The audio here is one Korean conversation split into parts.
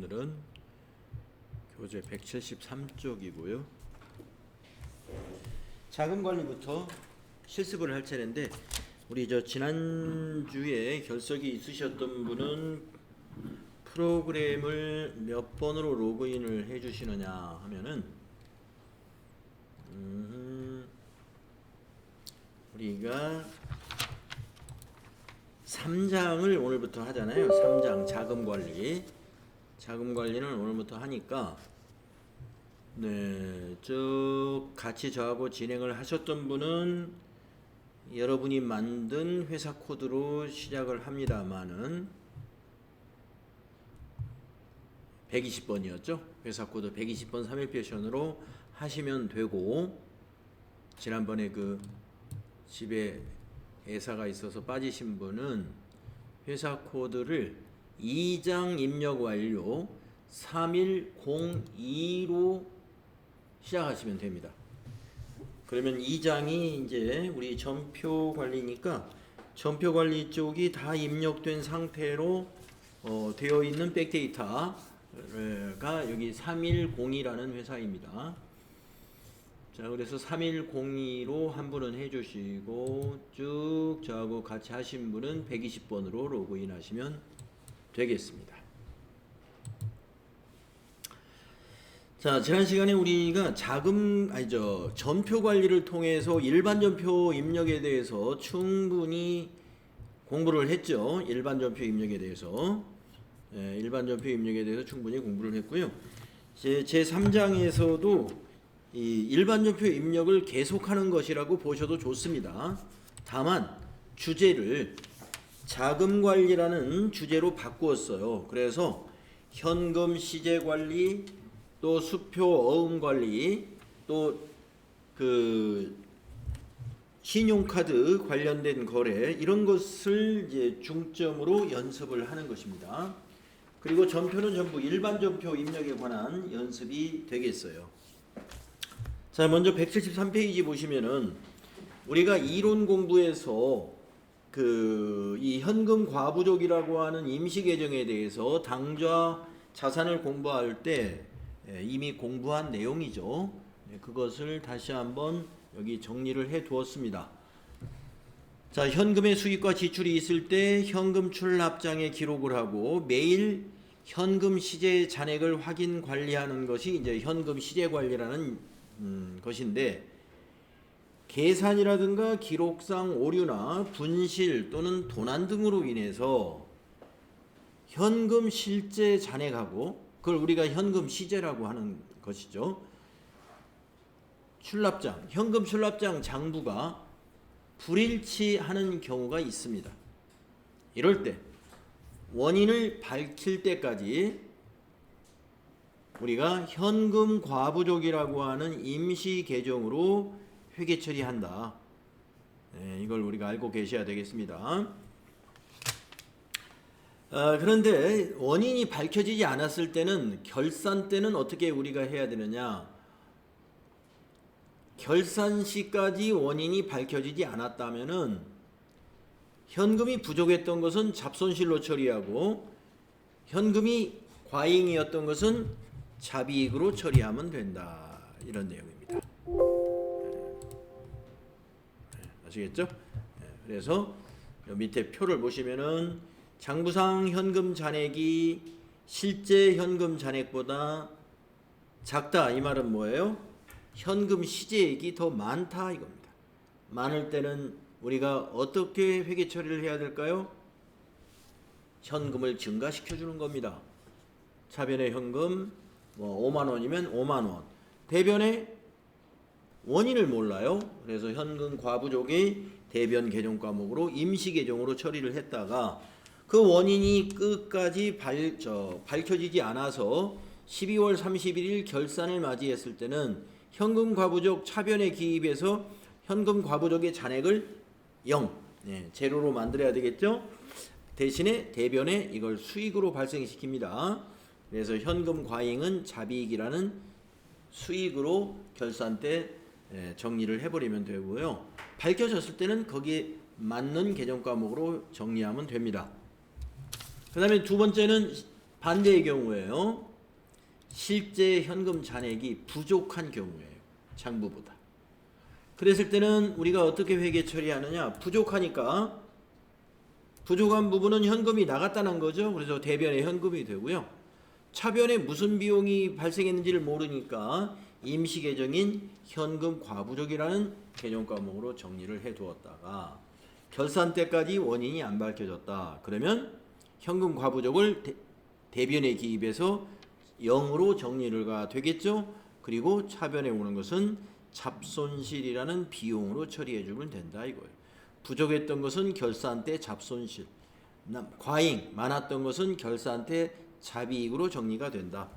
오늘은 교재 173쪽이고요. 자금관리부터 실습을 할 차례인데, 우리 지난주에 결석이 있으셨던 분은 프로그램을 몇 번으로 로그인을 해 주시느냐 하면은 우리가 3장을 오늘부터 하잖아요. 3장 자금관리는 오늘부터 하니까, 네, 같이 저하고 진행을 하셨던 분은 여러분이 만든 회사 코드로 시작을 합니다만은 120번이었죠. 회사 코드 120번 3일 패션으로 하시면 되고, 지난번에 집에 회사가 있어서 빠지신 분은 회사 코드를 2장 입력 완료 3102로 시작하시면 됩니다. 그러면 2장이 이제 우리 전표 관리니까 전표 관리 쪽이 다 입력된 상태로 되어 있는 백데이터가 여기 3102라는 회사입니다. 자, 그래서 3102로 한 분은 해주시고, 쭉 저하고 같이 하신 분은 120번으로 로그인 하시면 되겠습니다. 자, 지난 시간에 우리가 전표 관리를 통해서 일반 전표 입력에 대해서 충분히 공부를 했죠. 일반 전표 입력에 대해서 충분히 공부를 했고요. 제 3장에서도 이 일반 전표 입력을 계속하는 것이라고 보셔도 좋습니다. 다만 주제를 자금관리라는 주제로 바꾸었어요. 그래서 현금 시제 관리, 또 수표 어음 관리, 또 신용카드 관련된 거래, 이런 것을 이제 중점으로 연습을 하는 것입니다. 그리고 전표는 전부 일반 전표 입력에 관한 연습이 되겠어요. 자, 먼저 173페이지 보시면은 우리가 이론 공부에서 이 현금 과부족이라고 하는 임시 계정에 대해서 당좌 자산을 공부할 때 이미 공부한 내용이죠. 그것을 다시 한번 여기 정리를 해 두었습니다. 자, 현금의 수입과 지출이 있을 때 현금 출납장에 기록을 하고 매일 현금 시제 잔액을 확인 관리하는 것이 이제 현금 시제 관리라는 것인데, 계산이라든가 기록상 오류나 분실 또는 도난 등으로 인해서 현금 실제 잔액하고, 그걸 우리가 현금 시제라고 하는 것이죠. 현금 출납장 장부가 불일치하는 경우가 있습니다. 이럴 때 원인을 밝힐 때까지 우리가 현금 과부족이라고 하는 임시 계정으로 회계 처리한다. 이걸 우리가 알고 계셔야 되겠습니다. 그런데 원인이 밝혀지지 않았을 때는, 결산 때는 어떻게 우리가 해야 되느냐? 결산 시까지 원인이 밝혀지지 않았다면은 현금이 부족했던 것은 잡손실로 처리하고, 현금이 과잉이었던 것은 자비익으로 처리하면 된다. 이런 내용입니다. 아시겠죠? 그래서 밑에 표를 보시면은 장부상 현금 잔액이 실제 현금 잔액보다 작다. 이 말은 뭐예요? 현금 시제액이 더 많다 이겁니다. 많을 때는 우리가 어떻게 회계 처리를 해야 될까요? 현금을 증가시켜 주는 겁니다. 차변의 현금 5만 원이면 5만 원. 대변의 원인을 몰라요. 그래서 현금 과부족이 대변 계정 과목으로 임시 계정으로 처리를 했다가 그 원인이 끝까지 밝혀지지 않아서 12월 31일 결산을 맞이했을 때는 현금 과부족 차변에 기입해서 현금 과부족의 잔액을 0, 제로로 만들어야 되겠죠. 대신에 대변에 이걸 수익으로 발생시킵니다. 그래서 현금 과잉은 자비익이라는 수익으로 결산 때 정리를 해버리면 되고요. 밝혀졌을 때는 거기에 맞는 계정 과목으로 정리하면 됩니다. 그 다음에 두 번째는 반대의 경우에요. 실제 현금 잔액이 부족한 경우예요. 장부보다. 그랬을 때는 우리가 어떻게 회계 처리하느냐? 부족하니까 부족한 부분은 현금이 나갔다는 거죠. 그래서 대변에 현금이 되고요. 차변에 무슨 비용이 발생했는지를 모르니까 임시 계정인 현금 과부족이라는 개정 과목으로 정리를 해 두었다가 결산 때까지 원인이 안 밝혀졌다. 그러면 현금 과부족을 대변에 기입해서 0으로 정리가 되겠죠. 그리고 차변에 오는 것은 잡손실이라는 비용으로 처리해 주면 된다 이거예요. 부족했던 것은 결산 때 잡손실, 과잉 많았던 것은 결산 때 잡이익으로 정리가 된다.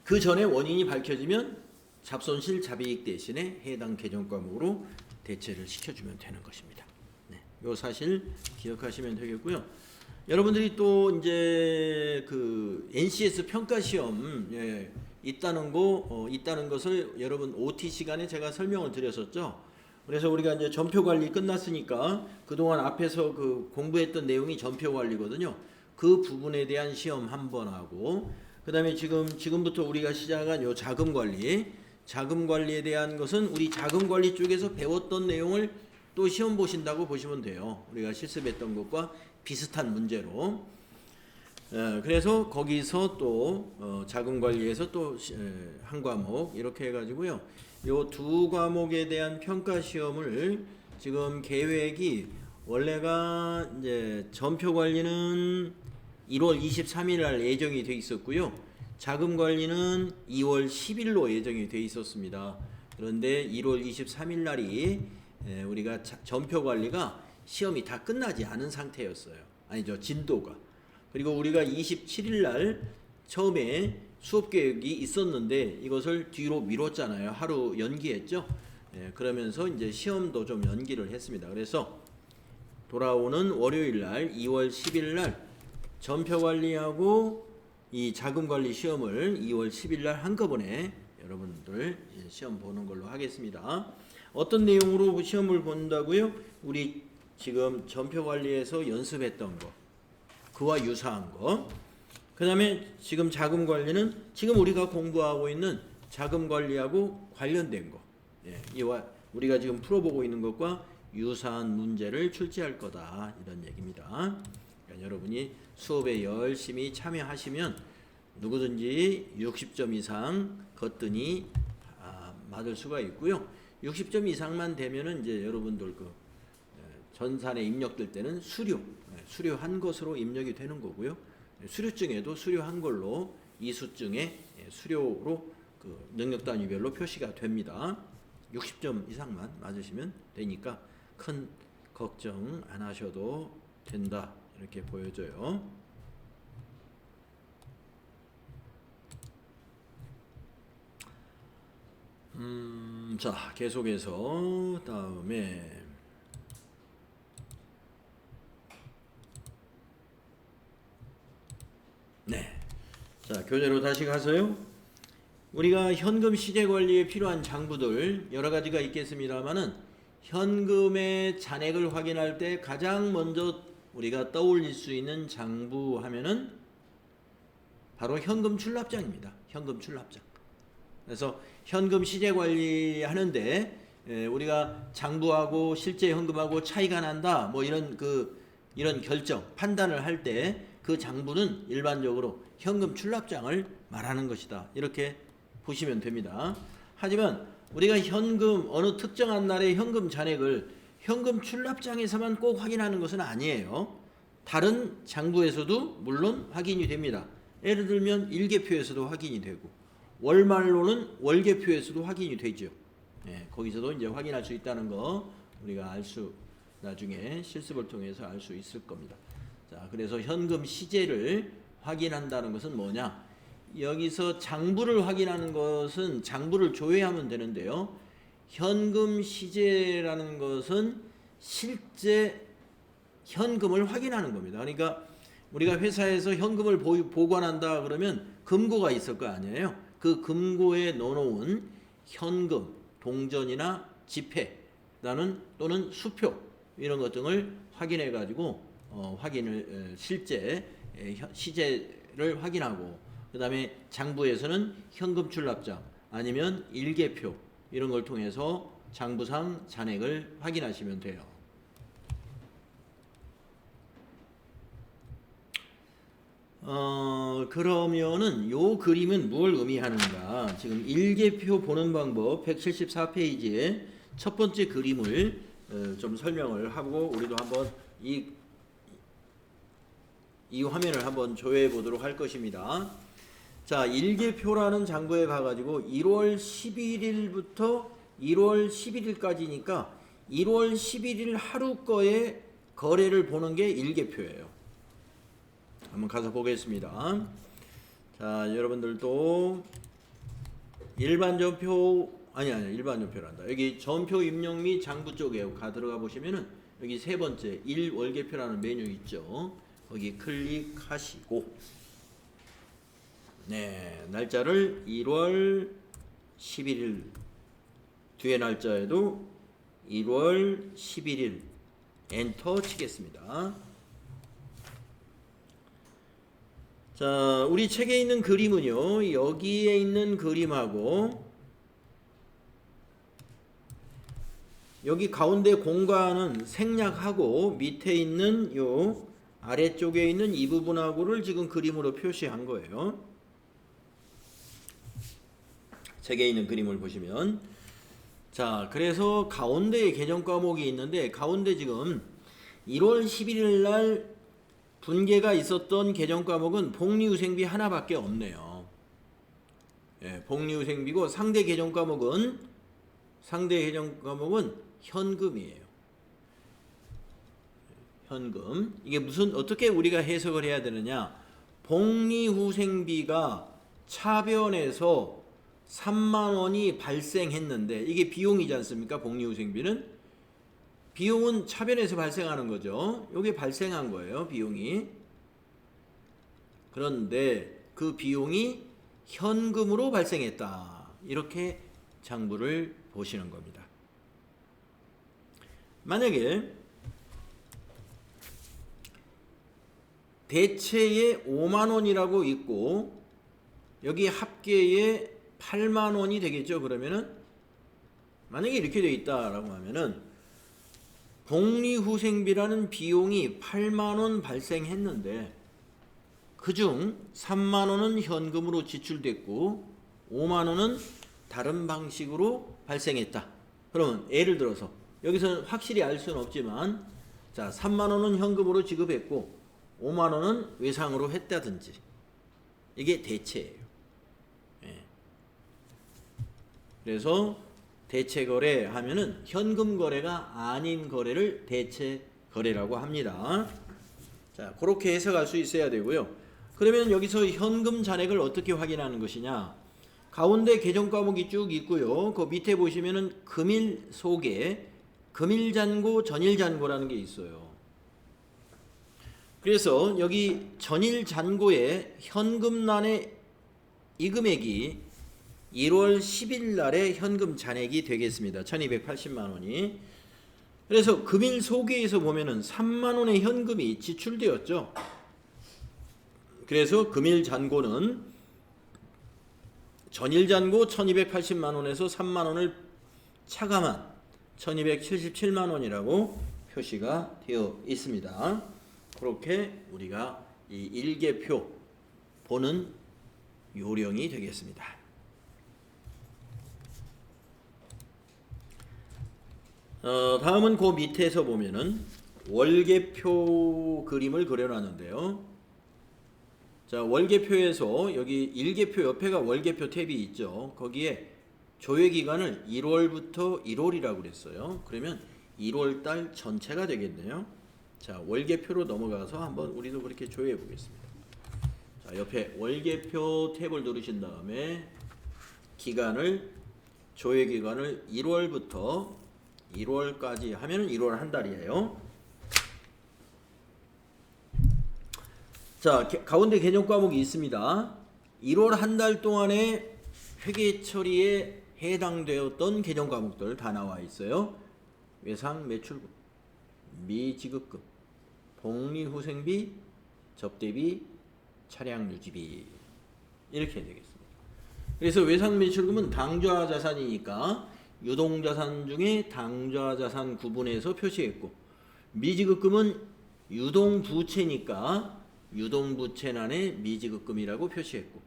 그 전에 원인이 밝혀지면 잡손실 잡이익 대신에 해당 개정 과목으로 대체를 시켜주면 되는 것입니다. 네, 요 사실 기억하시면 되겠고요. 여러분들이 또 이제 그 NCS 평가 시험 있다는 것을 여러분 OT 시간에 제가 설명을 드렸었죠. 그래서 우리가 이제 전표 관리 끝났으니까 그동안 앞에서 그 공부했던 내용이 전표 관리거든요. 그 부분에 대한 시험 한 번 하고, 그다음에 지금부터 우리가 시작한 요 자금 관리에 대한 것은 우리 자금 관리 쪽에서 배웠던 내용을 또 시험 보신다고 보시면 돼요. 우리가 실습했던 것과 비슷한 문제로. 그래서 거기서 또 자금 관리에서 또 한 과목 이렇게 해가지고요. 요 두 과목에 대한 평가 시험을 지금 계획이 원래가 이제 전표 관리는 1월 23일 날 예정이 돼 있었고요. 자금 관리는 2월 10일로 예정이 돼 있었습니다. 그런데 1월 23일 날이 우리가 전표 관리가 시험이 다 끝나지 않은 상태였어요. 아니죠, 진도가. 그리고 우리가 27일 날 처음에 수업 계획이 있었는데 이것을 뒤로 미뤘잖아요. 하루 연기했죠. 그러면서 이제 시험도 좀 연기를 했습니다. 그래서 돌아오는 월요일 날 2월 10일 날 전표 관리하고 이 자금 관리 시험을 2월 10일 날 한꺼번에 여러분들 시험 보는 걸로 하겠습니다. 어떤 내용으로 시험을 본다고요? 우리 지금 전표 관리에서 연습했던 거, 그와 유사한 거. 그 다음에 지금 자금 관리는 지금 우리가 공부하고 있는 자금 관리하고 관련된 거, 이와 우리가 지금 풀어보고 있는 것과 유사한 문제를 출제할 거다, 이런 얘기입니다. 그러니까 여러분이 수업에 열심히 참여하시면 누구든지 60점 이상 거뜬히 받을 수가 있고요. 60점 이상만 되면은 이제 여러분들 그 전산에 입력될 때는 수료한 것으로 입력이 되는 거고요. 수료증에도 수료한 걸로 이수증에 수료로 그 능력 단위별로 표시가 됩니다. 60점 이상만 맞으시면 되니까 큰 걱정 안 하셔도 된다, 이렇게 보여져요. 자, 계속해서 다음에 자, 교재로 다시 가서요. 우리가 현금 시제 관리에 필요한 장부들 여러 가지가 있겠습니다만은 현금의 잔액을 확인할 때 가장 먼저 우리가 떠올릴 수 있는 장부 하면은 바로 현금 출납장입니다. 현금 출납장. 그래서 현금 시제 관리하는데 우리가 장부하고 실제 현금하고 차이가 난다, 뭐 이런 결정, 판단을 할 때 그 장부는 일반적으로 현금 출납장을 말하는 것이다, 이렇게 보시면 됩니다. 하지만 우리가 현금, 어느 특정한 날의 현금 잔액을 현금 출납장에서만 꼭 확인하는 것은 아니에요. 다른 장부에서도 물론 확인이 됩니다. 예를 들면 일개표에서도 확인이 되고 월말로는 월개표에서도 확인이 되죠. 거기서도 이제 확인할 수 있다는 거 우리가 나중에 실습을 통해서 알 수 있을 겁니다. 자, 그래서 현금 시제를 확인한다는 것은 뭐냐? 여기서 장부를 확인하는 것은 장부를 조회하면 되는데요. 현금 시제라는 것은 실제 현금을 확인하는 겁니다. 그러니까 우리가 회사에서 현금을 보관한다 그러면 금고가 있을 거 아니에요. 그 금고에 넣어놓은 현금, 동전이나 지폐, 또는 수표, 이런 것 등을 확인해 가지고 실제 시제를 확인하고, 그 다음에 장부에서는 현금 출납장 아니면 일개표 이런 걸 통해서 장부상 잔액을 확인하시면 돼요. 그러면은 요 그림은 뭘 의미하는가? 지금 일개표 보는 방법 174페이지에 첫 번째 그림을 좀 설명을 하고 우리도 한번 이 화면을 한번 조회해 보도록 할 것입니다. 자, 일개표라는 장부에 가가지고 1월 11일부터 1월 11일까지니까 1월 11일 하루 거의 거래를 보는 게 일개표예요. 한번 가서 보겠습니다. 자, 여러분들도 일반 전표 일반 전표란다. 여기 전표 입력 및 장부 쪽에 들어가 보시면은 여기 세 번째 일월개표라는 메뉴 있죠. 거기 클릭하시고 네, 날짜를 1월 11일 뒤에 날짜에도 1월 11일 엔터 치겠습니다. 자, 우리 책에 있는 그림은요, 여기에 있는 그림하고 여기 가운데 공간은 생략하고 밑에 있는 요 아래쪽에 있는 이 부분하고를 지금 그림으로 표시한 거예요. 책에 있는 그림을 보시면, 자, 그래서 가운데에 개정 과목이 있는데 가운데 지금 1월 11일 날 분계가 있었던 개정 과목은 복리후생비 하나밖에 없네요. 예, 복리후생비고 상대 개정 과목은 현금이에요. 현금. 이게 어떻게 우리가 해석을 해야 되느냐? 복리후생비가 차변에서 3만 원이 발생했는데 이게 비용이지 않습니까? 복리후생비는 비용은 차변에서 발생하는 거죠. 이게 발생한 거예요, 비용이. 그런데 그 비용이 현금으로 발생했다. 이렇게 장부를 보시는 겁니다. 만약에 대체에 5만 원이라고 있고 여기 합계에 8만 원이 되겠죠. 그러면은 만약에 이렇게 되어 있다라고 하면은 복리후생비라는 비용이 8만 원 발생했는데 그중 3만 원은 현금으로 지출됐고 5만 원은 다른 방식으로 발생했다. 그러면 예를 들어서 여기서 확실히 알 수는 없지만 자, 3만 원은 현금으로 지급했고 5만 원은 외상으로 했다든지 이게 대체예요. 예. 그래서 대체 거래 하면은 현금 거래가 아닌 거래를 대체 거래라고 합니다. 자, 그렇게 해석할 수 있어야 되고요. 그러면 여기서 현금 잔액을 어떻게 확인하는 것이냐? 가운데 개정 과목이 쭉 있고요. 그 밑에 보시면은 금일 소개, 금일 잔고, 전일 잔고라는 게 있어요. 그래서 여기 전일 잔고에 현금란에 이 금액이 1월 10일 날에 현금 잔액이 되겠습니다. 1280만 원이. 그래서 금일 소개에서 보면은 3만 원의 현금이 지출되었죠. 그래서 금일 잔고는 전일 잔고 1280만 원에서 3만 원을 차감한 1277만 원이라고 표시가 되어 있습니다. 그렇게 우리가 이 일개표 보는 요령이 되겠습니다. 다음은 그 밑에서 보면은 월계표 그림을 그려놨는데요. 자, 월계표에서 여기 일계표 옆에가 월계표 탭이 있죠. 거기에 조회기간을 1월부터 1월이라고 그랬어요. 그러면 1월달 전체가 되겠네요. 자, 월계표로 넘어가서 한번 우리도 그렇게 조회해 보겠습니다. 자, 옆에 월계표 탭을 누르신 다음에 조회기간을 1월부터 1월까지 하면은 1월 한 달이에요. 자, 가운데 개정 과목이 있습니다. 1월 한 달 동안에 회계 처리에 해당되었던 개정 과목들 다 나와 있어요. 외상 매출금, 미지급금, 복리후생비, 접대비, 차량 유지비 이렇게 되겠습니다. 그래서 외상매출금은 당좌 자산이니까 유동자산 중에 당좌 자산 구분해서 표시했고, 미지급금은 유동부채니까 유동부채란에 미지급금이라고 표시했고,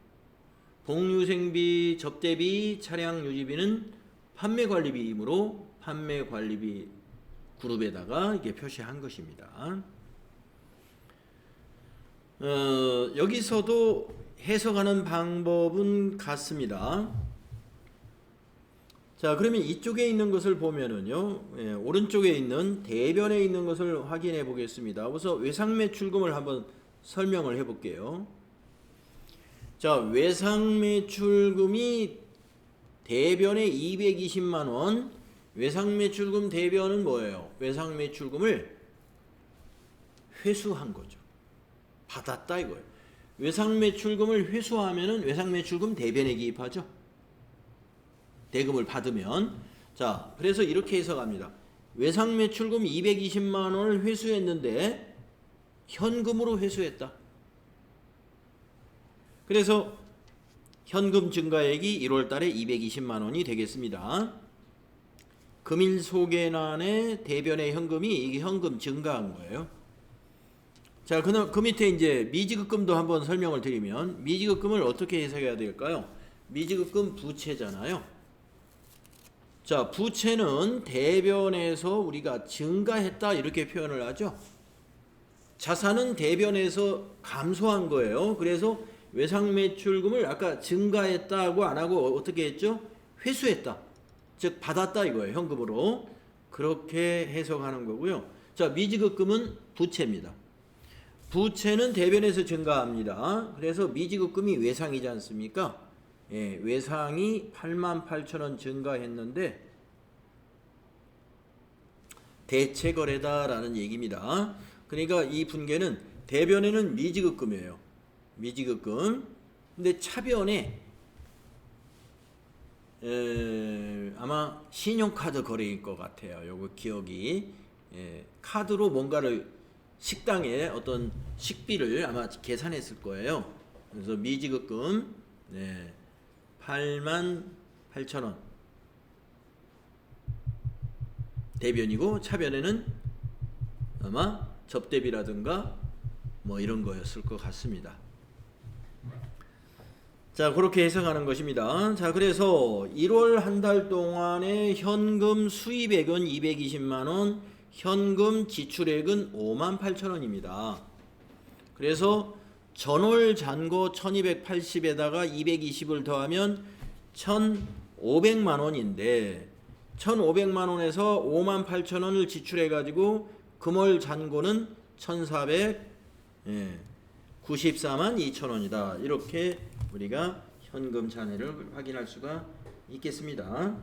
복류생비, 접대비, 차량 유지비는 판매관리비이므로 판매관리비 그룹에다가 이렇게 표시한 것입니다. 여기서도 해석하는 방법은 같습니다. 자, 그러면 이쪽에 있는 것을 보면은요, 오른쪽에 있는 대변에 있는 것을 확인해 보겠습니다. 우선 외상매출금을 한번 설명을 해 볼게요. 자, 외상매출금이 대변에 220만원, 외상매출금 대변은 뭐예요? 외상매출금을 회수한 거죠. 받았다 이거예요. 외상매출금을 회수하면은 외상매출금 대변에 기입하죠. 대금을 받으면. 자, 그래서 이렇게 해석합니다. 외상매출금 220만원을 회수했는데 현금으로 회수했다. 그래서 현금 증가액이 1월달에 220만원이 되겠습니다. 금일소개란의 대변의 현금이 이게 현금 증가한 거예요. 자, 그 밑에 이제 미지급금도 한번 설명을 드리면, 미지급금을 어떻게 해석해야 될까요? 미지급금 부채잖아요. 자, 부채는 대변에서 우리가 증가했다 이렇게 표현을 하죠. 자산은 대변에서 감소한 거예요. 그래서 외상매출금을 아까 증가했다고 안 하고 어떻게 했죠? 회수했다. 즉 받았다 이거예요. 현금으로. 그렇게 해석하는 거고요. 자, 미지급금은 부채입니다. 부채는 대변에서 증가합니다. 그래서 미지급금이 외상이지 않습니까? 예, 외상이 88,000원 증가했는데 대체거래다라는 얘기입니다. 그러니까 이 분계는 대변에는 미지급금이에요. 미지급금. 근데 차변에 아마 신용카드 거래일 것 같아요. 요거 기억이. 카드로 뭔가를 식당에 어떤 식비를 아마 계산했을 거예요. 그래서 미지급금 88,000원 대변이고, 차변에는 아마 접대비라든가 뭐 이런 거였을 것 같습니다. 자, 그렇게 해석하는 것입니다. 자, 그래서 1월 한 달 동안의 현금 수입액은 220만원, 현금 지출액은 58,000원입니다. 그래서 전월 잔고 1280에다가 220을 더하면 1500만원인데 1500만원에서 58,000원을 지출해 가지고 금월 잔고는 1494만 2천원이다. 이렇게 우리가 현금 잔해를 확인할 수가 있겠습니다.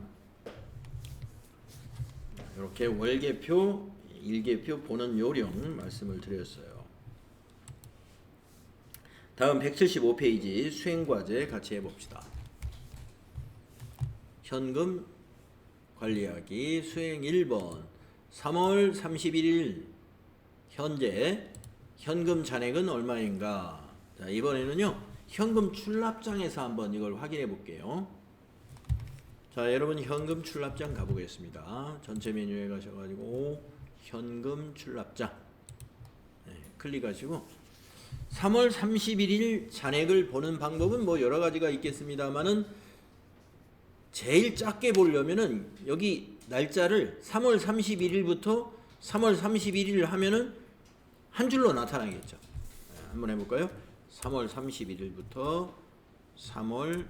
이렇게 월계표, 일계표 보는 요령 말씀을 드렸어요. 다음 175페이지 수행과제 같이 해봅시다. 현금 관리하기 수행 1번 3월 31일 현재 현금 잔액은 얼마인가? 자, 이번에는요 현금 출납장에서 한번 이걸 확인해 볼게요. 자, 여러분 현금 출납장 가보겠습니다. 전체 메뉴에 가셔가지고 현금 출납장 클릭하시고 3월 31일 잔액을 보는 방법은 뭐 여러 가지가 있겠습니다만은 제일 작게 보려면은 여기 날짜를 3월 31일부터 3월 31일 하면은 한 줄로 나타나겠죠. 한번 해볼까요? 3월 31일부터 3월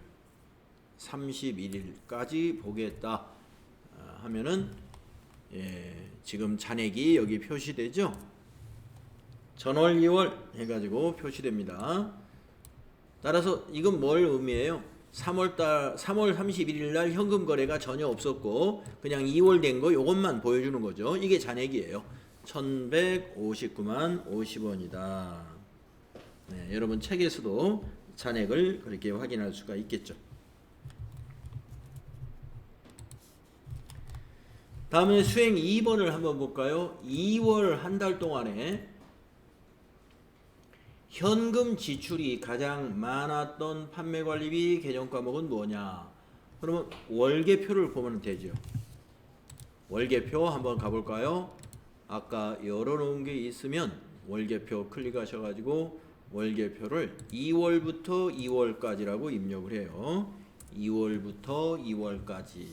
31일까지 보겠다 하면은 지금 잔액이 여기 표시되죠. 전월 2월 해가지고 표시됩니다. 따라서 이건 뭘 의미해요? 3월 31일 날 현금 거래가 전혀 없었고 그냥 2월 된 거 요것만 보여주는 거죠. 이게 잔액이에요. 1159만 50원이다. 여러분 책에서도 잔액을 그렇게 확인할 수가 있겠죠. 다음에 수행 2번을 한번 볼까요? 2월 한 달 동안에 현금 지출이 가장 많았던 판매관리비 계정 과목은 뭐냐? 그러면 월계표를 보면 되죠. 월계표 한번 가볼까요? 아까 열어놓은 게 있으면 월계표 클릭하셔가지고 월계표를 2월부터 2월까지라고 입력을 해요. 2월부터 2월까지.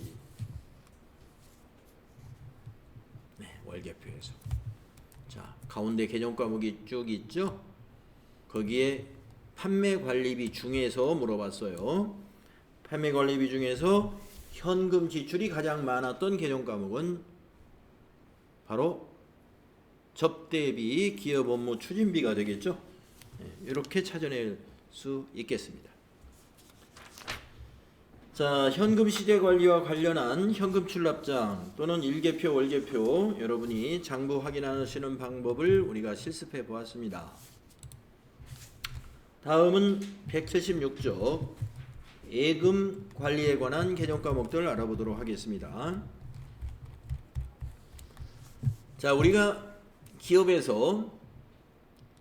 네, 월계표에서. 자, 가운데 계정 과목이 쭉 있죠? 거기에 판매관리비 중에서 물어봤어요. 판매관리비 중에서 현금 지출이 가장 많았던 계정 과목은 바로 접대비, 기업 업무 추진비가 되겠죠. 이렇게 찾아낼 수 있겠습니다. 자, 현금 시제 관리와 관련한 현금 출납장 또는 일계표, 월계표 여러분이 장부 확인하시는 방법을 우리가 실습해 보았습니다. 다음은 176쪽 예금 관리에 관한 개정 과목들 알아보도록 하겠습니다. 자, 우리가 기업에서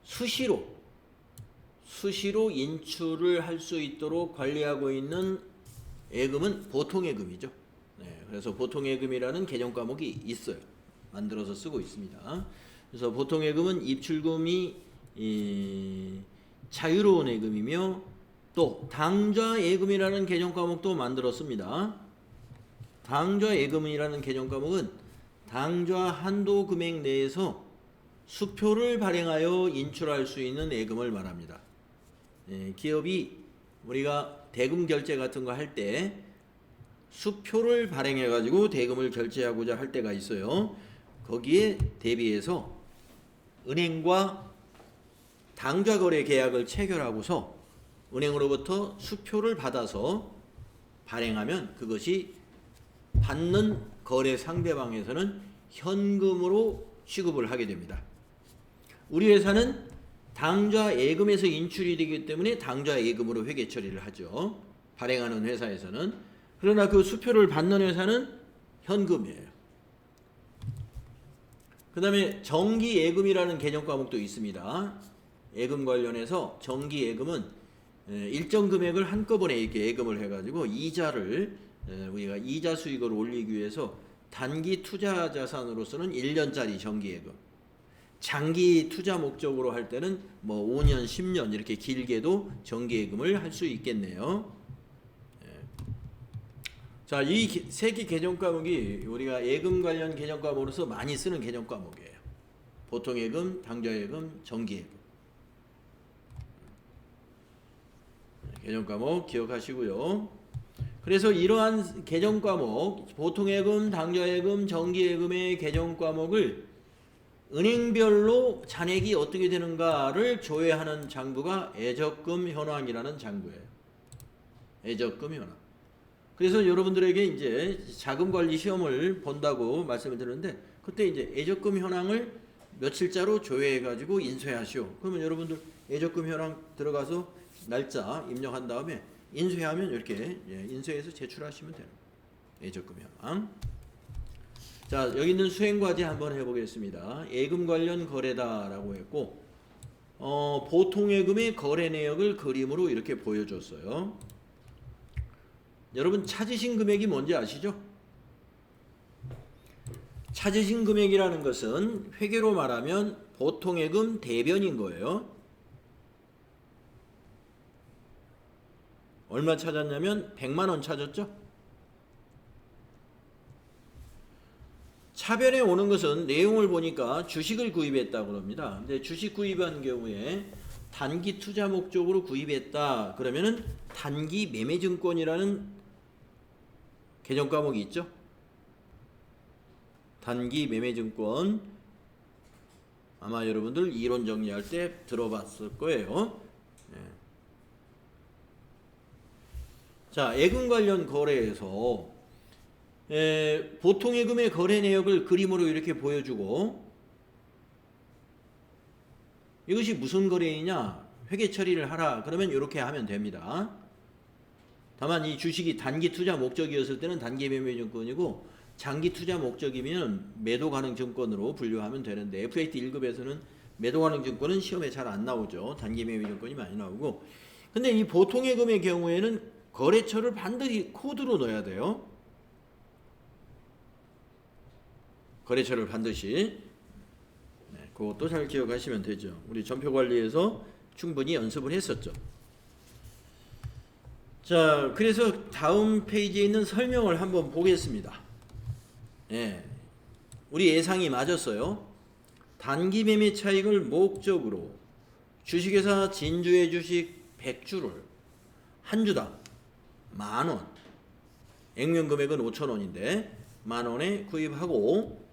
수시로 인출을 할 수 있도록 관리하고 있는 예금은 보통예금이죠. 네, 그래서 보통예금이라는 개정 과목이 있어요. 만들어서 쓰고 있습니다. 그래서 보통예금은 입출금이 자유로운 예금이며 또 당좌예금이라는 개정 과목도 만들었습니다. 당좌예금이라는 개정 과목은 당좌 한도 금액 내에서 수표를 발행하여 인출할 수 있는 예금을 말합니다. 기업이 우리가 대금 결제 같은 거 할 때 수표를 발행해 가지고 대금을 결제하고자 할 때가 있어요. 거기에 대비해서 은행과 당좌 거래 계약을 체결하고서 은행으로부터 수표를 받아서 발행하면 그것이 받는 거래 상대방에서는 현금으로 취급을 하게 됩니다. 우리 회사는 당좌 예금에서 인출이 되기 때문에 당좌 예금으로 회계 처리를 하죠. 발행하는 회사에서는. 그러나 그 수표를 받는 회사는 현금이에요. 그 다음에 정기 예금이라는 개정 과목도 있습니다. 예금 관련해서 정기 예금은 일정 금액을 한꺼번에 이렇게 예금을 해가지고 이자를 우리가 이자 수익을 올리기 위해서 단기 투자 자산으로서는 1년짜리 정기 예금, 장기 투자 목적으로 할 때는 뭐 5년, 10년 이렇게 길게도 정기 예금을 할 수 있겠네요. 자, 이 세 개 개정 과목이 우리가 예금 관련 개정 과목으로서 많이 쓰는 개정 과목이에요. 보통 예금, 당좌 예금, 정기 예금. 개정 과목 기억하시고요. 그래서 이러한 개정 과목, 보통예금, 당좌예금, 정기예금의 개정 과목을 은행별로 잔액이 어떻게 되는가를 조회하는 장부가 애적금 현황이라는 장부예요. 애적금 현황. 그래서 여러분들에게 이제 자금관리 시험을 본다고 말씀을 드렸는데 그때 이제 애적금 현황을 며칠자로 조회해가지고 인쇄하시오. 그러면 여러분들 애적금 현황 들어가서 날짜 입력한 다음에 인쇄하면 이렇게 인쇄해서 제출하시면 되는 거예요. 애적금 현황. 자, 여기 있는 수행과제 한번 해보겠습니다. 예금 관련 거래다라고 했고 보통예금의 거래 내역을 그림으로 이렇게 보여줬어요. 여러분 찾으신 금액이 뭔지 아시죠? 찾으신 금액이라는 것은 회계로 말하면 보통예금 대변인 거예요. 얼마 찾았냐면 100만원 찾았죠? 차변에 오는 것은 내용을 보니까 주식을 구입했다 그럽니다. 근데 주식 구입한 경우에 단기 투자 목적으로 구입했다 그러면은 단기 매매증권이라는 개정 과목이 있죠. 단기 매매증권 아마 여러분들 이론 정리할 때 들어봤을 거예요. 자, 예금 관련 거래에서 보통예금의 거래 내역을 그림으로 이렇게 보여주고 이것이 무슨 거래이냐? 회계 처리를 하라. 그러면 이렇게 하면 됩니다. 다만 이 주식이 단기 투자 목적이었을 때는 단기 매매 증권이고 장기 투자 목적이면 매도 가능 증권으로 분류하면 되는데 FAT 1급에서는 매도가능 증권은 시험에 잘 안 나오죠. 단기 매매 증권이 많이 나오고. 근데 이 보통예금의 경우에는 거래처를 반드시 코드로 넣어야 돼요. 거래처를 반드시. 네, 그것도 잘 기억하시면 되죠. 우리 전표관리에서 충분히 연습을 했었죠. 자, 그래서 다음 페이지에 있는 설명을 한번 보겠습니다. 예, 우리 예상이 맞았어요. 단기 매매 차익을 목적으로 주식회사 진주의 주식 100주를 한 주당 만원, 액면 금액은 5,000원인데 만원에 구입하고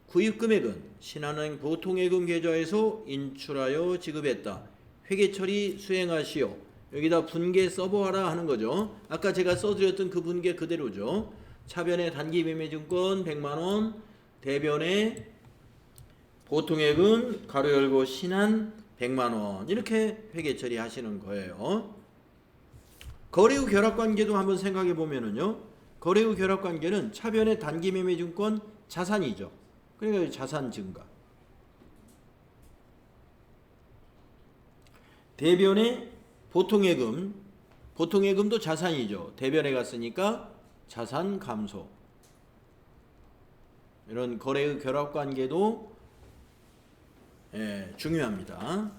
구입 금액은 신한은행 보통예금 계좌에서 인출하여 지급했다. 회계 처리 수행하시오. 여기다 분계 써보아라 하는 거죠. 아까 제가 써드렸던 그 분계 그대로죠. 차변에 단기 매매 증권 100만원, 대변에 보통예금 가로 열고 신한 100만원 이렇게 회계 처리하시는 거예요. 거래 후 결합관계도 한번 생각해 보면은요. 거래 후 결합관계는 차변의 단기 매매 증권 자산이죠. 그러니까 자산 증가. 대변의 보통예금, 보통예금도 자산이죠. 대변에 갔으니까 자산 감소. 이런 거래 후 결합관계도 중요합니다.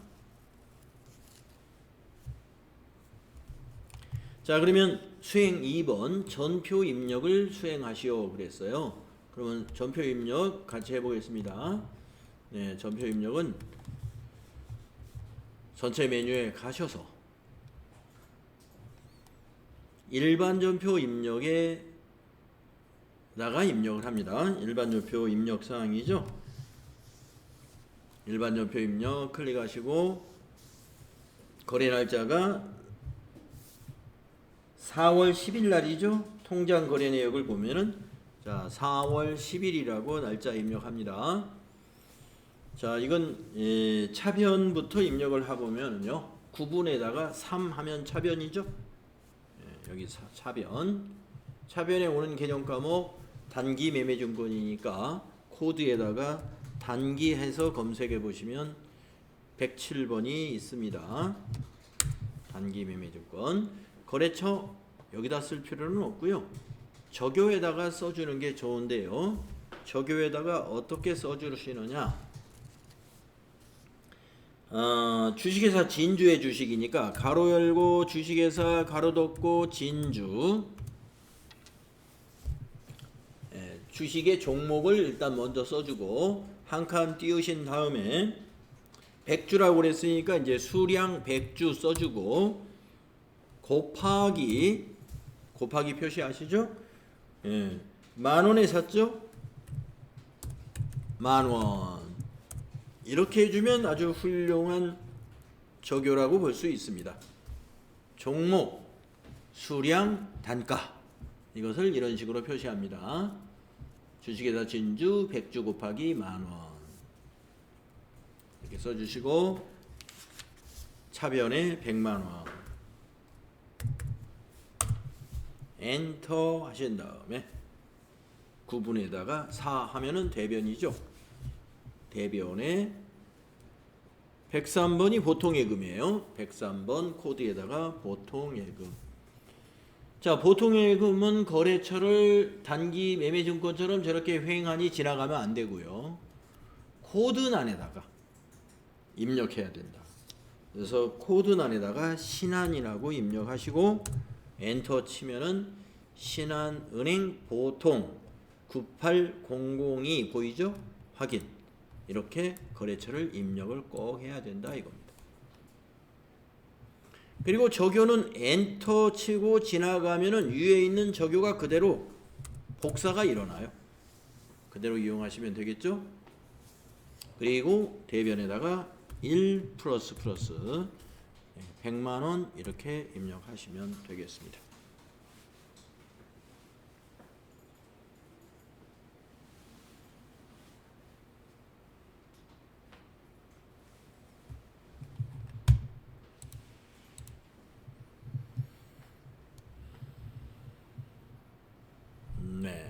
자, 그러면 수행 2번 전표 입력을 수행하시오 그랬어요. 그러면 전표 입력 같이 해보겠습니다. 네, 전표 입력은 전체 메뉴에 가셔서 일반 전표 입력에다가 입력을 합니다. 일반 전표 입력 사항이죠. 일반 전표 입력 클릭하시고 거래 날짜가 4월 10일 날이죠. 통장 거래 내역을 보면은 자 4월 10일이라고 날짜 입력합니다. 자 이건 차변부터 입력을 해보면요. 구분에다가 3 하면 차변이죠. 여기 차변. 차변에 오는 계정 과목 단기 매매 증권이니까 코드에다가 단기 해서 검색해 보시면 107번이 있습니다. 단기 매매 증권. 거래처 여기다 쓸 필요는 없고요. 저교에다가 써주는 게 좋은데요. 저교에다가 어떻게 써주시느냐. 주식회사 진주의 주식이니까 가로 열고 주식회사 가로 닫고 진주. 주식의 종목을 일단 먼저 써주고 한 칸 띄우신 다음에 100주라고 그랬으니까 이제 수량 100주 써주고 곱하기 표시하시죠? 만원에 샀죠? 만원. 이렇게 해주면 아주 훌륭한 저교라고 볼 수 있습니다. 종목, 수량, 단가 이것을 이런 식으로 표시합니다. 주식회사 진주 100주 곱하기 만원 이렇게 써주시고 차변에 100만원 엔터 하신 다음에 구분에다가 4 하면은 대변이죠. 대변에 103번이 보통예금이에요. 103번 코드에다가 보통예금. 자, 보통예금은 거래처를 단기 매매증권처럼 저렇게 횡하니 지나가면 안 되고요. 코드란에다가 입력해야 된다. 그래서 코드란에다가 신한이라고 입력하시고 엔터 치면은 신한은행 보통 98002 보이죠? 확인. 이렇게 거래처를 입력을 꼭 해야 된다 이겁니다. 그리고 저교는 엔터 치고 지나가면은 위에 있는 저교가 그대로 복사가 일어나요. 그대로 이용하시면 되겠죠? 그리고 대변에다가 1 플러스 100만원 이렇게 입력하시면 되겠습니다. 네.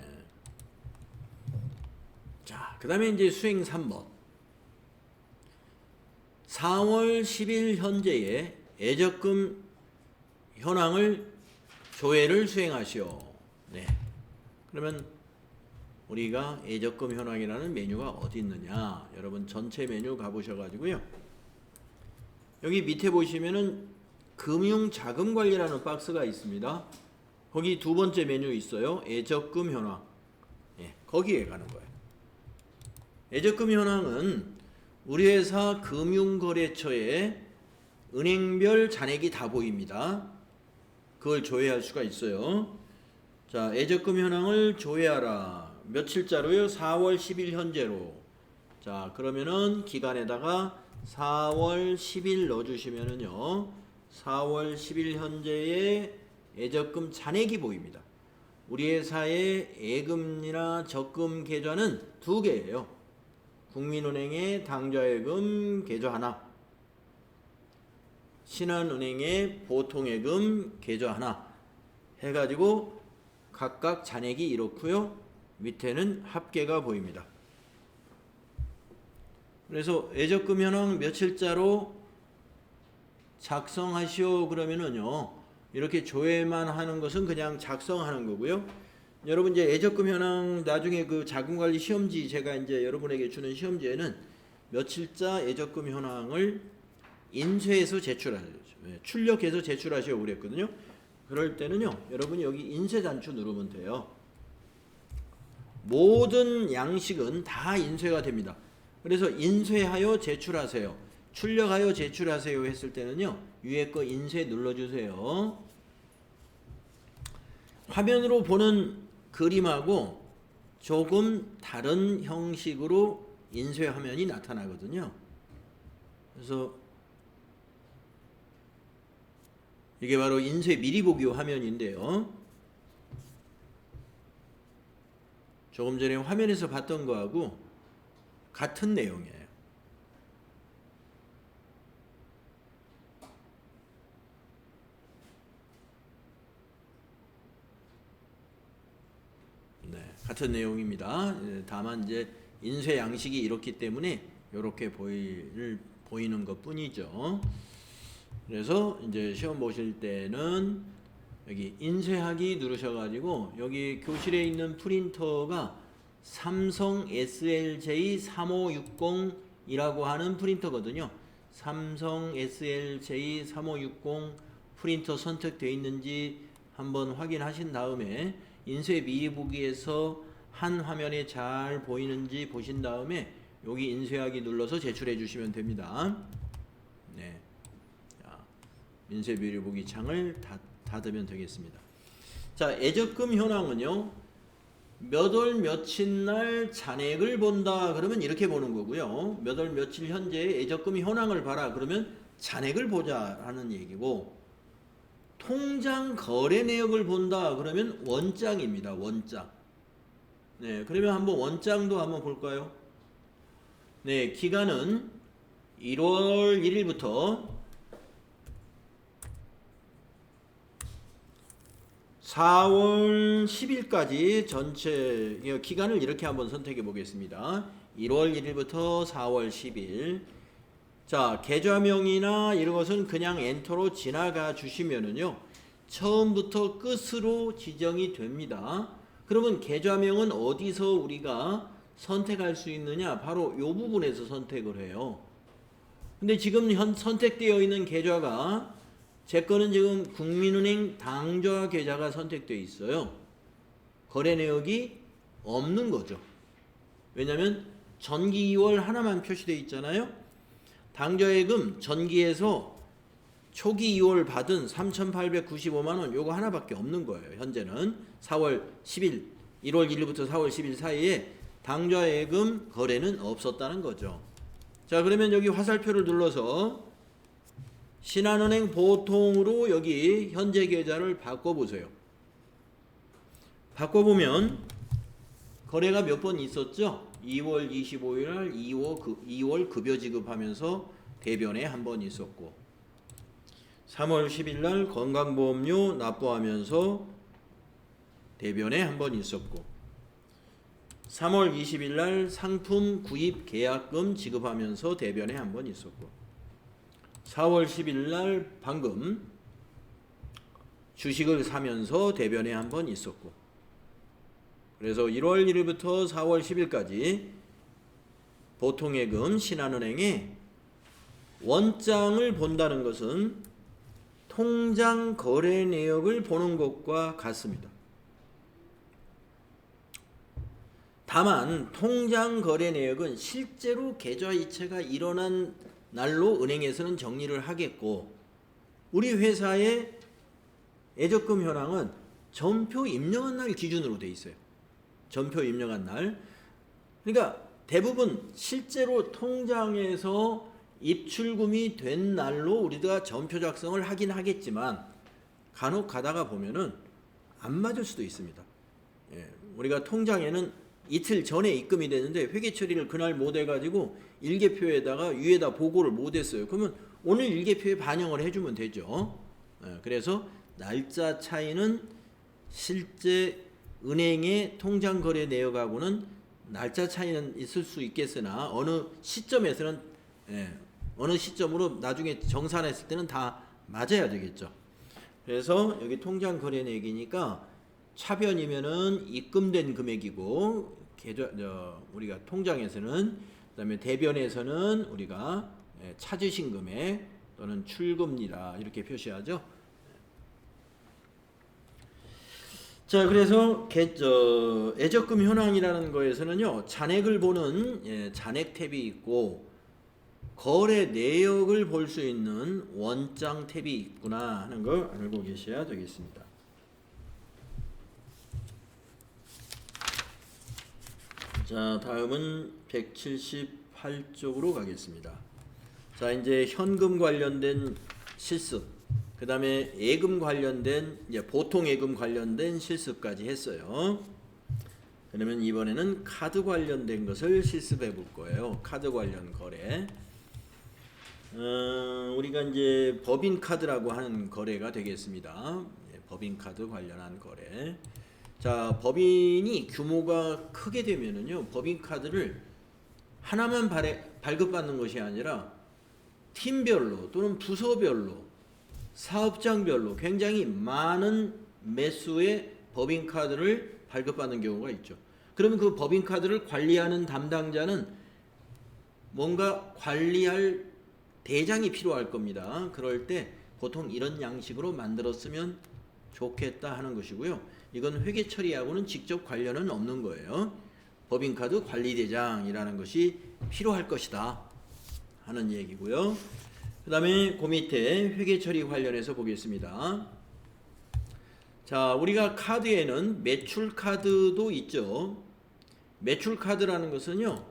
자, 그 다음에 이제 수행 3번. 4월 10일 현재의 예적금 현황을 조회를 수행하시오. 네. 그러면 우리가 예적금 현황이라는 메뉴가 어디 있느냐? 여러분 전체 메뉴 가보셔가지고요. 여기 밑에 보시면은 금융자금관리라는 박스가 있습니다. 거기 두 번째 메뉴 있어요. 예적금 현황. 예, 거기에 가는 거예요. 예적금 현황은 우리 회사 금융거래처에 은행별 잔액이 다 보입니다. 그걸 조회할 수가 있어요. 자, 예적금 현황을 조회하라. 며칠자로요? 4월 10일 현재로. 자, 그러면은 기간에다가 4월 10일 넣어주시면은요, 4월 10일 현재의 예적금 잔액이 보입니다. 우리 회사의 예금이나 적금 계좌는 두 개예요. 국민은행의 당좌예금 계좌 하나, 신한은행의 보통예금 계좌 하나 해가지고 각각 잔액이 이렇고요. 밑에는 합계가 보입니다. 그래서 예적금 현황 며칠자로 작성하시오 그러면은요, 이렇게 조회만 하는 것은 그냥 작성하는 거고요. 여러분 이제 예적금 현황 나중에 그 자금관리 시험지 제가 이제 여러분에게 주는 시험지에는 며칠자 예적금 현황을 인쇄해서 제출하셔야죠. 출력해서 제출하시오 그랬거든요. 그럴 때는요, 여러분이 여기 인쇄 단추 누르면 돼요. 모든 양식은 다 인쇄가 됩니다. 그래서 인쇄하여 제출하세요, 출력하여 제출하세요 했을 때는요, 위에 거 인쇄 눌러주세요. 화면으로 보는 그림하고 조금 다른 형식으로 인쇄 화면이 나타나거든요. 그래서 이게 바로 인쇄 미리 보기 화면인데요. 조금 전에 화면에서 봤던 거하고 같은 내용이에요. 네, 같은 내용입니다. 다만 이제 인쇄 양식이 이렇기 때문에 이렇게 보이는 것 뿐이죠. 그래서 이제 시험 보실 때는 여기 인쇄하기 누르셔가지고 여기 교실에 있는 프린터가 삼성 SLJ3560이라고 하는 프린터거든요. 삼성 SLJ3560 프린터 선택되어 있는지 한번 확인하신 다음에 인쇄 미리 보기에서 한 화면에 잘 보이는지 보신 다음에 여기 인쇄하기 눌러서 제출해 주시면 됩니다. 네. 자, 인쇄 미리 보기 창을 닫으면 되겠습니다. 자, 예적금 현황은요, 몇 월 며칠 날 잔액을 본다 그러면 이렇게 보는 거고요. 몇 월 며칠 현재 예적금 현황을 봐라 그러면 잔액을 보자 하는 얘기고, 통장 거래 내역을 본다 그러면 원장입니다. 원장. 네, 그러면 한번 원장도 한번 볼까요? 네, 기간은 1월 1일부터 4월 10일까지 전체 기간을 이렇게 한번 선택해 보겠습니다. 1월 1일부터 4월 10일. 자, 계좌명이나 이런 것은 그냥 엔터로 지나가 주시면은요, 처음부터 끝으로 지정이 됩니다. 그러면 계좌명은 어디서 우리가 선택할 수 있느냐? 바로 이 부분에서 선택을 해요. 근데 지금 선택되어 있는 계좌가, 제 거는 지금 국민은행 당좌 계좌가 선택되어 있어요. 거래 내역이 없는 거죠. 왜냐하면 전기 2월 하나만 표시되어 있잖아요. 당좌예금 전기에서 초기 2월 받은 3,895만원 요거 하나밖에 없는 거예요. 현재는 4월 10일 1월 1일부터 4월 10일 사이에 당좌예금 거래는 없었다는 거죠. 자, 그러면 여기 화살표를 눌러서 신한은행 보통으로 여기 현재 계좌를 바꿔보세요. 바꿔보면 거래가 몇 번 있었죠? 2월 25일 날 2월 급여 지급하면서 대변에 한 번 있었고, 3월 10일 날 건강보험료 납부하면서 대변에 한 번 있었고, 3월 20일 날 상품 구입 계약금 지급하면서 대변에 한 번 있었고, 4월 10일 날 방금 주식을 사면서 대변에 한번 있었고, 그래서 1월 1일부터 4월 10일까지 보통예금 신한은행에 원장을 본다는 것은 통장 거래 내역을 보는 것과 같습니다. 다만 통장 거래 내역은 실제로 계좌 이체가 일어난 날로 은행에서는 정리를 하겠고, 우리 회사의 예적금 현황은 전표 입력한 날 기준으로 돼 있어요. 전표 입력한 날. 그러니까 대부분 실제로 통장에서 입출금이 된 날로 우리가 전표 작성을 하긴 하겠지만, 간혹 가다가 보면은 안 맞을 수도 있습니다. 우리가 통장에는 이틀 전에 입금이 되는데 회계 처리를 그날 못 해가지고 일개표에다가 위에다 보고를 못 했어요. 그러면 오늘 일개표에 반영을 해주면 되죠. 그래서 날짜 차이는 실제 은행의 통장 거래 내역하고는 날짜 차이는 있을 수 있겠으나 어느 시점에서는 어느 시점으로 나중에 정산했을 때는 다 맞아야 되겠죠. 그래서 여기 통장 거래 내역이니까 차변이면은 입금된 금액이고, 우리가 통장에서는, 그다음에 대변에서는 우리가 찾으신 금액 또는 출금이라 이렇게 표시하죠. 자, 그래서 예적금 현황이라는 거에서는요, 잔액을 보는 잔액 탭이 있고, 거래 내역을 볼 수 있는 원장 탭이 있구나 하는 걸 알고 계셔야 되겠습니다. 자, 다음은 178쪽으로 가겠습니다. 자, 이제 현금 관련된 실습, 그 다음에 예금 관련된, 보통 예금 관련된 실습까지 했어요. 그러면 이번에는 카드 관련된 것을 실습해 볼 거예요. 카드 관련 거래. 우리가 이제 법인카드라고 하는 거래가 되겠습니다. 법인카드 관련한 거래. 자, 법인이 규모가 크게 되면은요, 법인카드를 하나만 발급받는 것이 아니라 팀별로 또는 부서별로, 사업장별로 굉장히 많은 매수의 법인카드를 발급받는 경우가 있죠. 그러면 그 법인카드를 관리하는 담당자는 뭔가 관리할 대장이 필요할 겁니다. 그럴 때 보통 이런 양식으로 만들었으면 좋겠다 하는 것이고요. 이건 회계 처리하고는 직접 관련은 없는 거예요. 법인카드 관리대장이라는 것이 필요할 것이다 하는 얘기고요. 그 다음에 그 밑에 회계 처리 관련해서 보겠습니다. 자, 우리가 카드에는 매출 카드도 있죠. 매출 카드라는 것은요,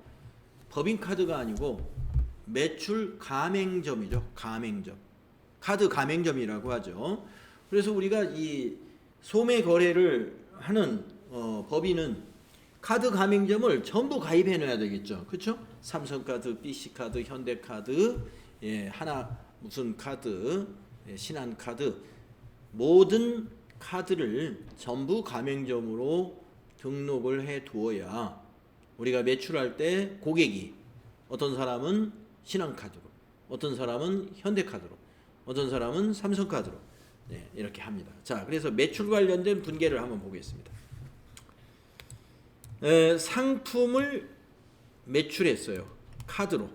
법인카드가 아니고 매출 가맹점이죠. 가맹점. 카드 가맹점이라고 하죠. 그래서 우리가 이 소매 거래를 하는 법인은 카드 가맹점을 전부 가입해 놔야 되겠죠. 그렇죠? 삼성카드, BC카드, 현대카드, 하나 무슨 카드, 신한카드, 모든 카드를 전부 가맹점으로 등록을 해 두어야 우리가 매출할 때 고객이 어떤 사람은 신한카드로, 어떤 사람은 현대카드로, 어떤 사람은 삼성카드로 이렇게 합니다. 자, 그래서 매출 관련된 분계를 한번 보겠습니다. 상품을 매출했어요. 카드로.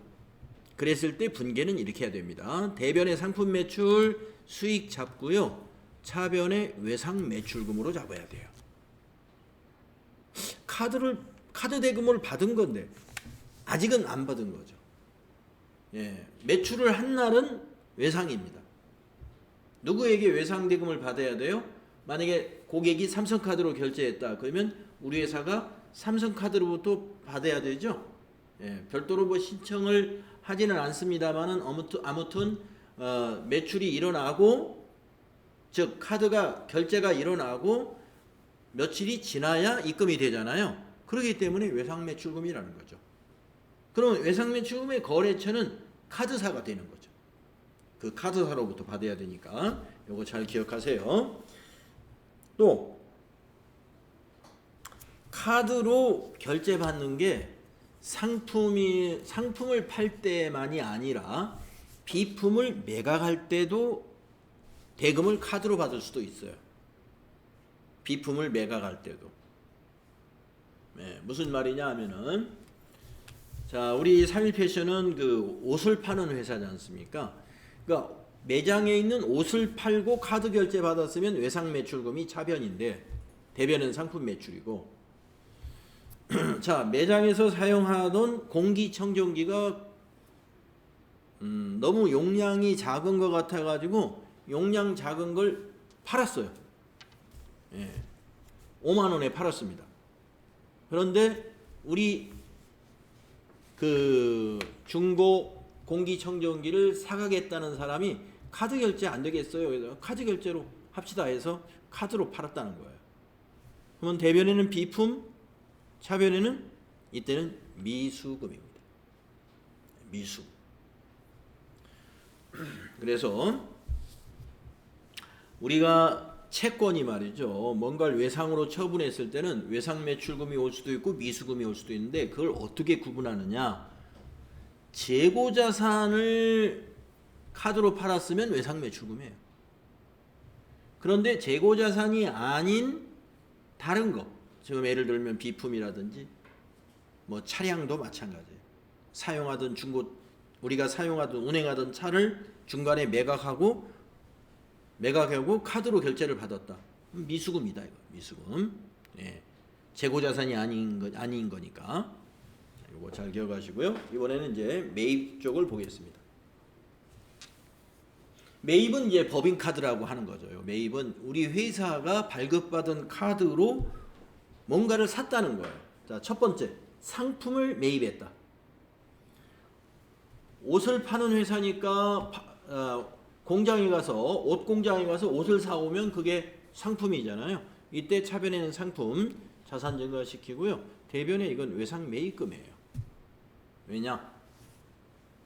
그랬을 때 분계는 이렇게 해야 됩니다. 대변의 상품 매출 수익 잡고요. 차변의 외상 매출금으로 잡아야 돼요. 카드 대금을 받은 건데 아직은 안 받은 거죠. 매출을 한 날은 외상입니다. 누구에게 외상 대금을 받아야 돼요? 만약에 고객이 삼성카드로 결제했다. 그러면 우리 회사가 삼성카드로부터 받아야 되죠. 별도로 뭐 신청을 하지는 않습니다만은 아무튼 매출이 일어나고, 즉 카드가 결제가 일어나고 며칠이 지나야 입금이 되잖아요. 그렇기 때문에 외상 매출금이라는 거죠. 그럼 외상 매출금의 거래처는 카드사가 되는 거죠. 그 카드사로부터 받아야 되니까 요거 잘 기억하세요. 또 카드로 결제받는 게 상품을 팔 때만이 아니라 비품을 매각할 때도 대금을 카드로 받을 수도 있어요. 비품을 매각할 때도. 네, 무슨 말이냐 하면은, 자, 우리 3일패션은 그 옷을 파는 회사지 않습니까? 그러니까 매장에 있는 옷을 팔고 카드 결제 받았으면 외상 매출금이 차변인데 대변은 상품 매출이고, 자, 매장에서 사용하던 공기청정기가 너무 용량이 작은 것 같아 가지고 용량 작은 걸 팔았어요. 예, 5만 원에 팔았습니다. 그런데 우리 그 중고 공기청정기를 사가겠다는 사람이 카드 결제 안 되겠어요. 그래서 카드 결제로 합시다 해서 카드로 팔았다는 거예요. 그러면 대변에는 비품, 차변에는 이때는 미수금입니다. 미수금. 그래서 우리가 채권이 말이죠. 뭔가를 외상으로 처분했을 때는 외상 매출금이 올 수도 있고 미수금이 올 수도 있는데 그걸 어떻게 구분하느냐? 재고 자산을 카드로 팔았으면 외상 매출금이에요. 그런데 재고 자산이 아닌 다른 거, 지금 예를 들면 비품이라든지 뭐 차량도 마찬가지예요. 사용하던 중고, 우리가 사용하던 운행하던 차를 중간에 매각하고 카드로 결제를 받았다. 미수금이다 이거. 미수금. 예. 재고 자산이 아닌 거니까. 이거 잘 기억하시고요. 이번에는 이제 매입 쪽을 보겠습니다. 매입은 이제 법인카드라고 하는 거죠. 매입은 우리 회사가 발급받은 카드로 뭔가를 샀다는 거예요. 자, 첫 번째, 상품을 매입했다. 옷을 파는 회사니까 공장에 가서, 옷 공장에 가서 옷을 사오면 그게 상품이잖아요. 이때 차변에는 상품 자산 증가시키고요. 대변에 이건 외상 매입금이에요. 왜냐?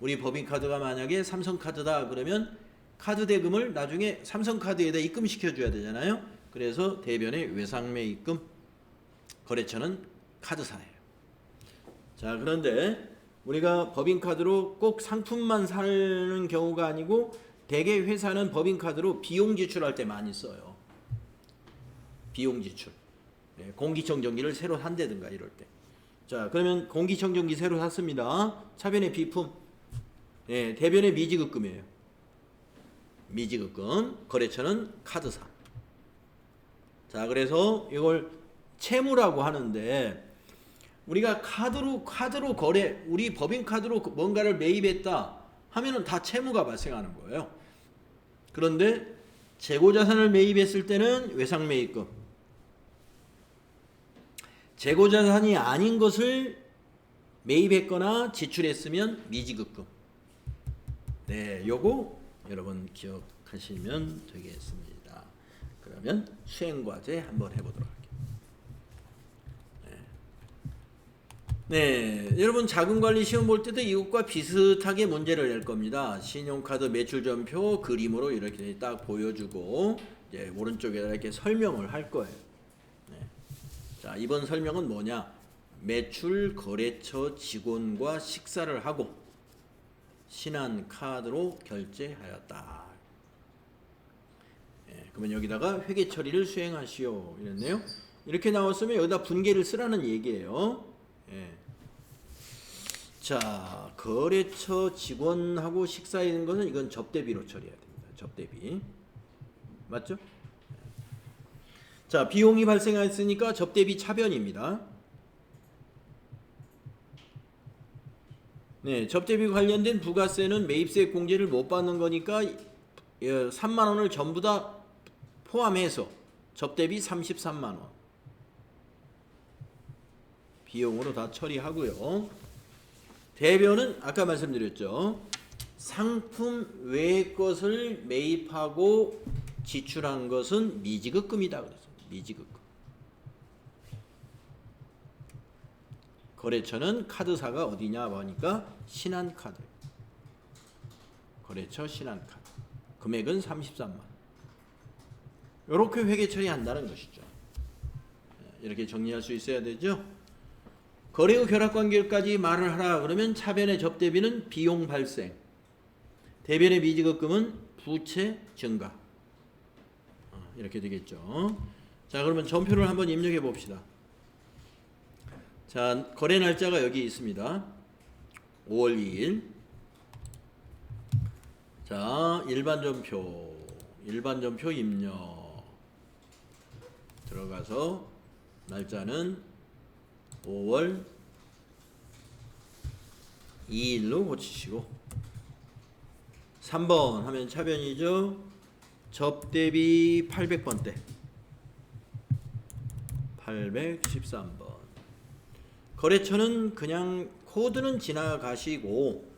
우리 법인카드가 만약에 삼성카드다 그러면 카드 대금을 나중에 삼성카드에다 입금시켜줘야 되잖아요. 그래서 대변에 외상 매입금, 거래처는 카드사예요. 자, 그런데 우리가 법인카드로 꼭 상품만 사는 경우가 아니고 대개 회사는 법인카드로 비용 지출할 때 많이 써요. 비용 지출. 예, 공기청정기를 새로 산다든가 이럴 때. 자, 그러면 공기청정기 새로 샀습니다. 차변의 비품. 예, 대변의 미지급금이에요. 미지급금. 거래처는 카드사. 자, 그래서 이걸 채무라고 하는데 우리가 카드로 거래, 우리 법인카드로 뭔가를 매입했다 하면은 다 채무가 발생하는 거예요. 그런데 재고자산을 매입했을 때는 외상매입금, 재고자산이 아닌 것을 매입했거나 지출했으면 미지급금. 네, 요거 여러분 기억하시면 되겠습니다. 그러면 수행과제 한번 해보도록 할게요. 네, 여러분 자금관리 시험 볼 때도 이것과 비슷하게 문제를 낼 겁니다. 신용카드 매출전표 그림으로 이렇게 딱 보여주고 이제 오른쪽에다 이렇게 설명을 할 거예요. 네. 자, 이번 설명은 뭐냐? 매출 거래처 직원과 식사를 하고 신한카드로 결제하였다. 네, 그러면 여기다가 회계 처리를 수행하시오 이랬네요. 이렇게 나왔으면 여기다 분계를 쓰라는 얘기예요. 예. 자, 거래처 직원하고 식사하는 것은 이건 접대비로 처리해야 됩니다. 접대비. 맞죠? 자, 비용이 발생했으니까 접대비 차변입니다. 네, 접대비 관련된 부가세는 매입세 공제를 못 받는 거니까 3만 원을 전부 다 포함해서 접대비 33만 원. 비용으로 다 처리하고요. 대변은 아까 말씀드렸죠. 상품 외의 것을 매입하고 지출한 것은 미지급금이다 그랬습니다. 미지급금. 거래처는 카드사가 어디냐 보니까 신한카드. 거래처 신한카드. 금액은 33만. 이렇게 회계 처리한다는 것이죠. 이렇게 정리할 수 있어야 되죠. 거래 후 결합관계까지 말을 하라 그러면 차변의 접대비는 비용 발생, 대변의 미지급금은 부채 증가. 이렇게 되겠죠. 자, 그러면 전표를 한번 입력해 봅시다. 자, 거래 날짜가 여기 있습니다. 5월 2일. 자, 일반 전표 입력 들어가서 날짜는 5월 2일로 고치시고 3번 하면 차변이죠. 접대비 800번대 813번. 거래처는 그냥 코드는 지나가시고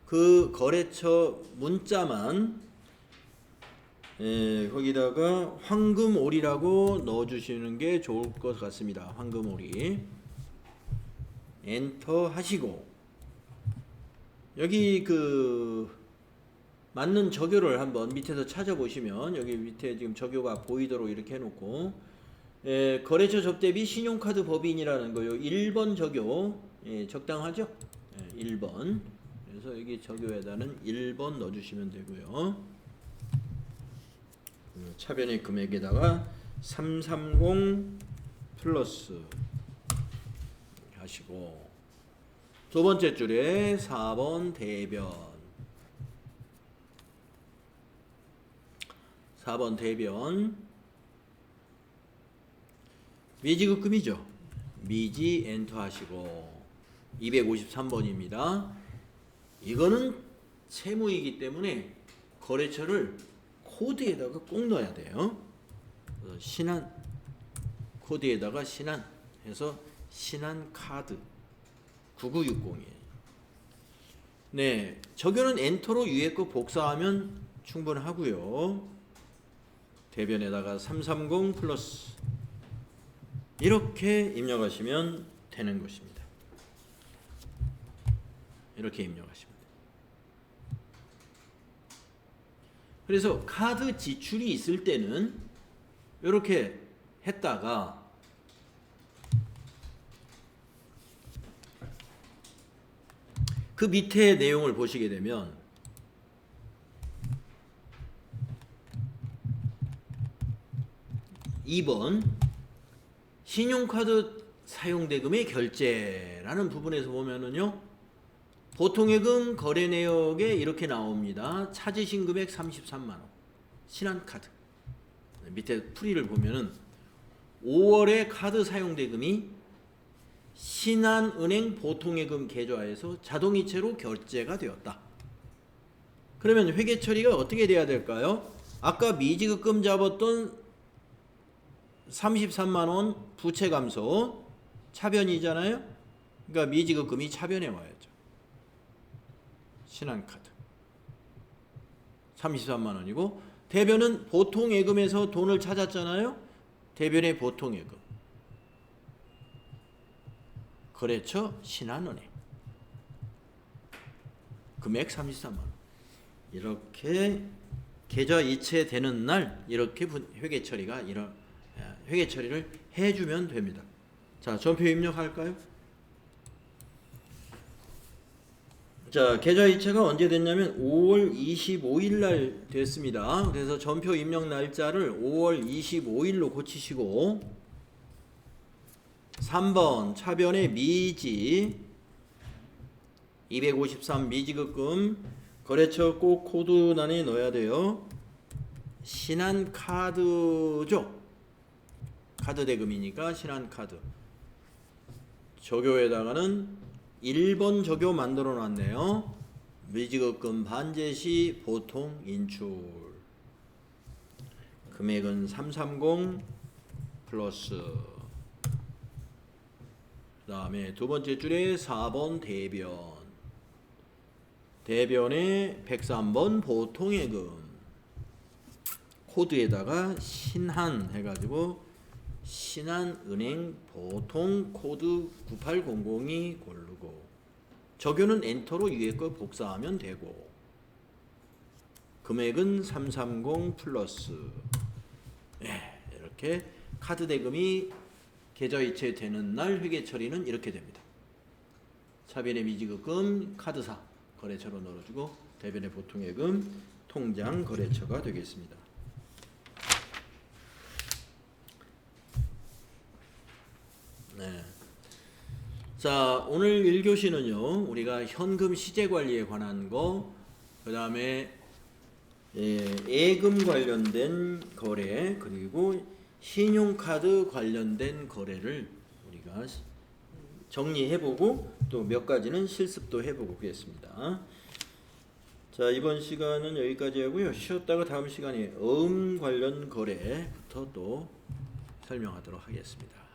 그 거래처 문자만 거기다가 황금오리라고 넣어주시는 게 좋을 것 같습니다. 황금오리 엔터 하시고 여기 그 맞는 적요를 한번 밑에서 찾아보시면 여기 밑에 지금 적요가 보이도록 이렇게 해놓고 거래처 접대비 신용카드 법인이라는 거요. 1번 적요 적당하죠? 1번. 그래서 여기 적요에다는 1번 넣어주시면 되고요. 차변의 금액에다가 330 플러스 하시고 두 번째 줄에 4번 대변 4번 대변 미지급금이죠. 미지 엔터 하시고 253번입니다. 이거는 채무이기 때문에 거래처를 코드에다가 꼭 넣어야 돼요. 신한 코드에다가 신한 해서 신한카드 9960이에요. 네, 적요는 엔터로 위에 거 복사하면 충분하고요. 대변에다가 330 플러스 이렇게 입력하시면 되는 것입니다. 이렇게 입력하시면 돼요. 그래서 카드 지출이 있을 때는 이렇게 했다가 그 밑에 내용을 보시게 되면 (2번) 신용카드 사용대금의 결제라는 부분에서 보면은요 보통예금 거래 내역에 이렇게 나옵니다. 찾으신 금액 33만원 신한카드. 밑에 풀이를 보면은 5월에 카드 사용대금이 신한은행 보통예금 계좌에서 자동이체로 결제가 되었다. 그러면 회계 처리가 어떻게 돼야 될까요? 아까 미지급금 잡았던 33만원 부채 감소 차변이잖아요. 그러니까 미지급금이 차변에 와야죠. 신한카드 33만원이고 대변은 보통예금에서 돈을 찾았잖아요. 대변의 보통예금 거래처 신한은행 금액 33만원 이렇게 계좌 이체되는 날 이렇게 회계 처리가 회계 처리를 해주면 됩니다. 자, 전표 입력할까요? 자, 계좌 이체가 언제 됐냐면 5월 25일 날 됐습니다. 그래서 전표 입력 날짜를 5월 25일로 고치시고 3번 차변의 미지 253 미지급금 거래처 꼭 코드란에 넣어야 돼요. 신한카드죠. 카드 대금이니까 신한카드. 적요에다가는 1번 적요 만들어 놨네요. 미지급금 반제시 보통 인출 금액은 330 플러스 그 다음에 두 번째 줄에 4번 대변에 103번 보통예금 코드에다가 신한 해가지고 신한은행 보통 코드 9800이 고르고 적요는 엔터로 위에 거 복사하면 되고 금액은 330 플러스 이렇게 카드 대금이 계좌 이체되는 날 회계 처리는 이렇게 됩니다. 차변의 미지급금 카드사 거래처로 넣어주고 대변의 보통예금 통장 거래처가 되겠습니다. 네. 자, 오늘 1교시는요 우리가 현금 시제 관리에 관한 거, 그 다음에 예금 관련된 거래, 그리고 신용카드 관련된 거래를 우리가 정리해보고 또 몇 가지는 실습도 해보고 그랬습니다. 자, 이번 시간은 여기까지 하고요. 쉬었다가 다음 시간에 어음 관련 거래부터 또 설명하도록 하겠습니다.